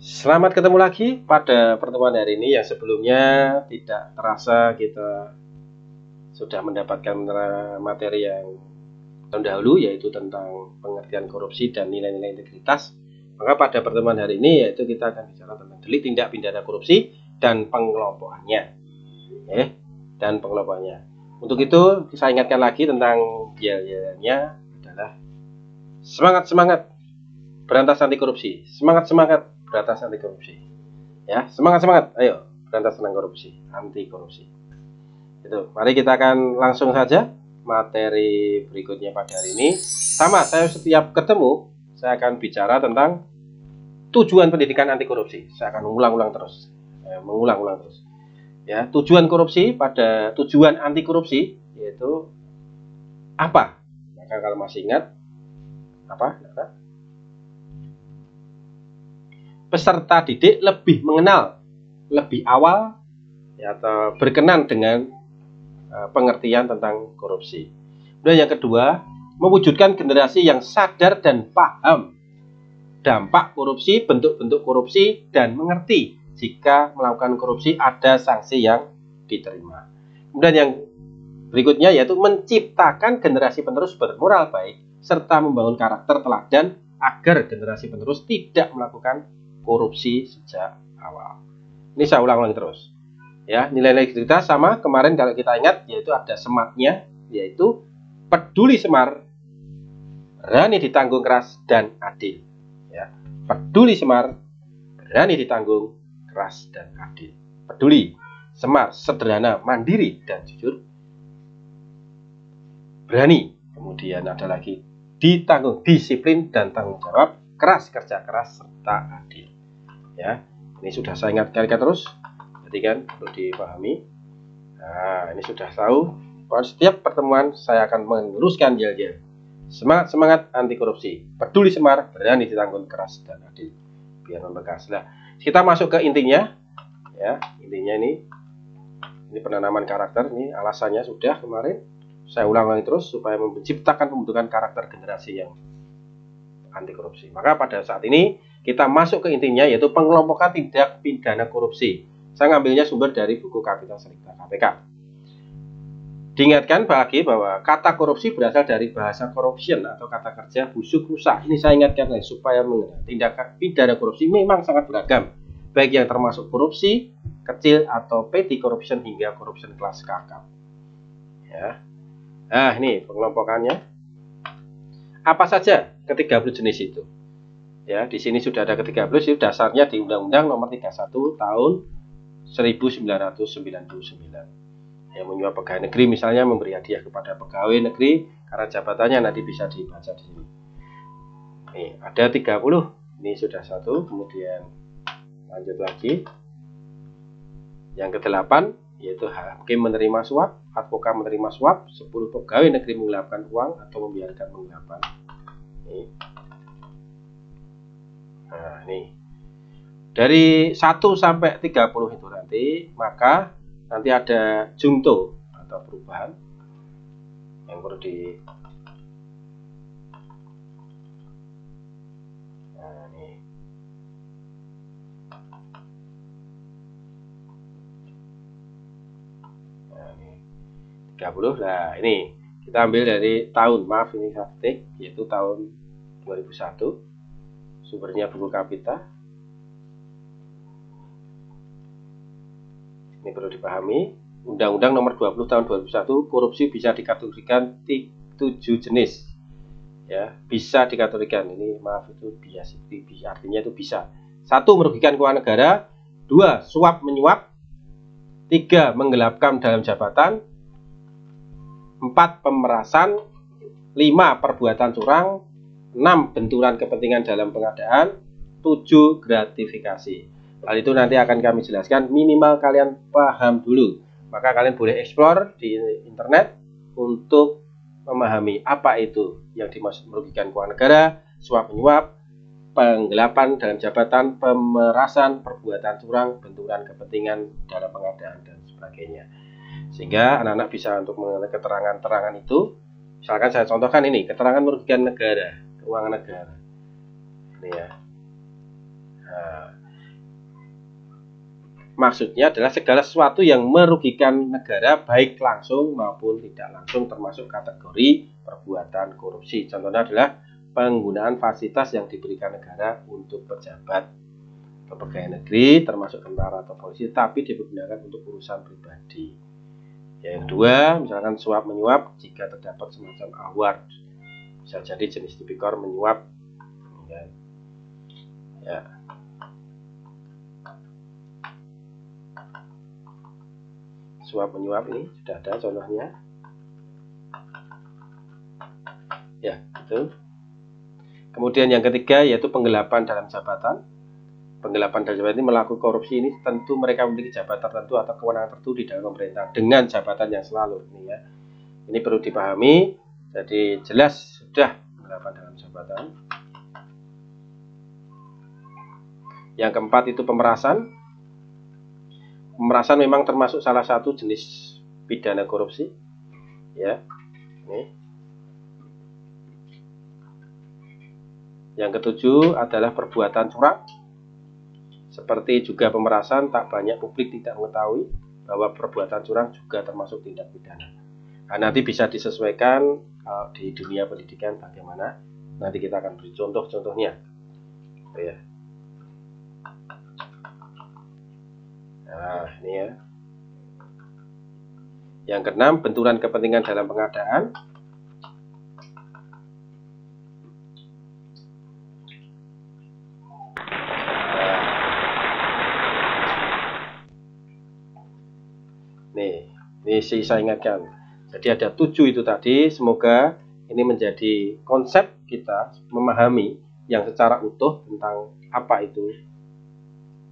Selamat ketemu lagi pada pertemuan hari ini yang sebelumnya tidak terasa kita sudah mendapatkan materi yang terdahulu, yaitu tentang pengertian korupsi dan nilai-nilai integritas. Maka pada pertemuan hari ini yaitu kita akan bicara tentang delik tindak pidana korupsi dan pengelompokannya. Dan pengelompokannya. Untuk itu saya ingatkan lagi tentang yel-yelnya adalah semangat berantas anti korupsi, semangat berantas anti korupsi. Ya, semangat, ayo berantas anti korupsi. Itu, mari kita akan langsung saja materi berikutnya pada hari ini. Sama, saya setiap ketemu saya akan bicara tentang tujuan pendidikan anti korupsi. Saya akan mengulang-ulang terus. Ya, tujuan korupsi pada tujuan anti korupsi yaitu apa? Maka kalau masih ingat apa? Peserta didik lebih mengenal lebih awal ya, atau berkenan dengan pengertian tentang korupsi. Dan yang kedua, mewujudkan generasi yang sadar dan paham dampak korupsi, bentuk-bentuk korupsi, dan mengerti jika melakukan korupsi ada sanksi yang diterima. Kemudian yang berikutnya yaitu menciptakan generasi penerus bermoral baik serta membangun karakter teladan agar generasi penerus tidak melakukan korupsi sejak awal. Ini saya ulang-ulang terus. Ya, nilai-nilai integritas sama kemarin kalau kita ingat yaitu ada sematnya, yaitu peduli semar, berani ditanggung keras dan adil. Ya, peduli semar, berani ditanggung keras dan adil. Peduli semar, sederhana, mandiri dan jujur. Berani. Kemudian ada lagi ditanggung, disiplin dan tanggung jawab, keras, kerja keras serta adil. Ya, ini sudah saya ingatkan terus, berarti kan perlu dipahami. Nah, ini sudah tahu. Setiap pertemuan saya akan meluruskan yel-yel. Semangat anti korupsi, peduli semar, berani ditanggung keras dan adil. Biar membekas. Nah, kita masuk ke intinya. Ya, intinya ini penanaman karakter. Ini alasannya sudah kemarin. Saya ulang-ulang terus supaya menciptakan pembentukan karakter generasi yang anti korupsi. Maka pada saat ini kita masuk ke intinya, yaitu pengelompokan tindak pidana korupsi. Saya ngambilnya sumber dari buku Kapital Selekta KPK. Diingatkan lagi bahwa kata korupsi berasal dari bahasa corruption atau kata kerja busuk rusak. Ini saya ingatkan lagi supaya mengenal tindakan pidana korupsi memang sangat beragam, baik yang termasuk korupsi kecil atau petty corruption hingga corruption kelas kakap. Ya. Nah, ini pengelompokannya. Apa saja ke-30 jenis itu? Ya, di sini sudah ada ke-30, itu dasarnya di Undang-Undang Nomor 31 Tahun 1999. Yang menyuap pegawai negeri misalnya memberi hadiah kepada pegawai negeri karena jabatannya, nanti bisa dibaca di sini. Nih, ada 30. Ini sudah satu, kemudian lanjut lagi. Yang ke-8 yaitu hakim menerima suap, advokat menerima suap, 10 pegawai negeri menggelapkan uang atau membiarkan penggelapan. Nih. Nah, ini dari 1 sampai 30 itu nanti, maka nanti ada junto atau perubahan yang perlu di nah, ini. Nah, ini 30. Nah, ini kita ambil dari tahun, maaf ini saya ketik, yaitu tahun 2001. Sumbernya buku Kapita. Ini perlu dipahami. Undang-Undang Nomor 20 Tahun 2001, korupsi bisa dikategorikan 7 jenis. Ya, bisa dikategorikan. Ini maaf itu bias, artinya itu bisa. 1. Merugikan keuangan negara. 2. Suap menyuap. 3. Menggelapkan dalam jabatan. 4. Pemerasan. 5. Perbuatan curang. 6. Benturan kepentingan dalam pengadaan. 7. Gratifikasi. Hal itu nanti akan kami jelaskan, minimal kalian paham dulu. Maka kalian boleh explore di internet untuk memahami apa itu yang dimaksud merugikan keuangan negara, suap menyuap, penggelapan dalam jabatan, pemerasan, perbuatan curang, benturan kepentingan dalam pengadaan dan sebagainya. Sehingga anak-anak bisa untuk mengenai keterangan-keterangan itu. Misalkan saya contohkan ini, keterangan merugikan negara, keuangan negara. Ini ya. Nah, Maksudnya adalah segala sesuatu yang merugikan negara baik langsung maupun tidak langsung, termasuk kategori perbuatan korupsi. Contohnya adalah penggunaan fasilitas yang diberikan negara untuk pejabat atau pegawai negeri, termasuk tentara atau polisi, tapi dipergunakan untuk urusan pribadi. Yang kedua, misalkan suap menyuap jika terdapat semacam award, bisa jadi jenis tipikor menyuap, ya. Suap menyuap ini sudah ada contohnya, ya itu. Kemudian yang ketiga yaitu penggelapan dalam jabatan. Penggelapan dalam jabatan ini melakukan korupsi ini tentu mereka memiliki jabatan tertentu atau kewenangan tertentu di dalam pemerintah dengan jabatan yang selalu ini ya. Ini perlu dipahami. Jadi jelas sudah penggelapan dalam jabatan. Yang keempat itu pemerasan. Pemerasan memang termasuk salah satu jenis pidana korupsi, ya. Ini. Yang ketujuh adalah perbuatan curang. Seperti juga pemerasan, tak banyak publik tidak mengetahui bahwa perbuatan curang juga termasuk tindak pidana. Nah, nanti bisa disesuaikan di dunia pendidikan bagaimana. Nanti kita akan beri contoh-contohnya, ya. Nah, ini ya. Yang keenam, benturan kepentingan dalam pengadaan. Ini saya ingatkan. Jadi ada 7 itu tadi. Semoga ini menjadi konsep kita memahami yang secara utuh tentang apa itu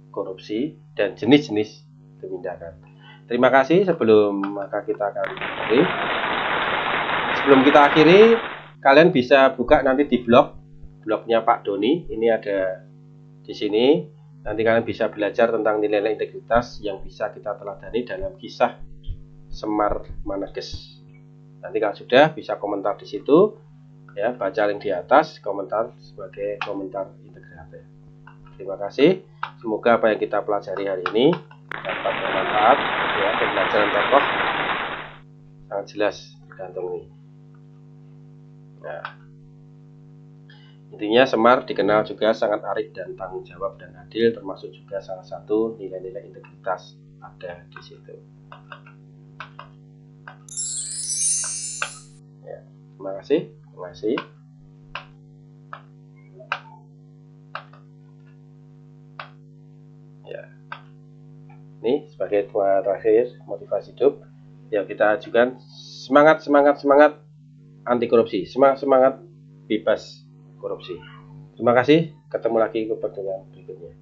korupsi dan jenis-jenis penindakan. Terima kasih. Sebelum kita akan akhiri, sebelum kita akhiri, kalian bisa buka nanti di blognya Pak Doni. Ini ada di sini. Nanti kalian bisa belajar tentang nilai-nilai integritas yang bisa kita teladani dalam kisah Semar Manages. Nanti kalau sudah bisa komentar di situ, ya, baca link di atas, komentar sebagai komentar integratif. Terima kasih. Semoga apa yang kita pelajari hari ini dapat bermanfaat, ya. Pembelajaran tokoh sangat jelas tergantung ini. Nah, intinya Semar dikenal juga sangat arif dan tanggung jawab dan adil, termasuk juga salah satu nilai-nilai integritas ada di situ. Ya, terima kasih. Terima kasih. Ya, ini sebagai terakhir motivasi hidup yang kita ajukan, semangat anti korupsi, semangat bebas korupsi. Terima kasih. Ketemu lagi ke pertemuan berikutnya.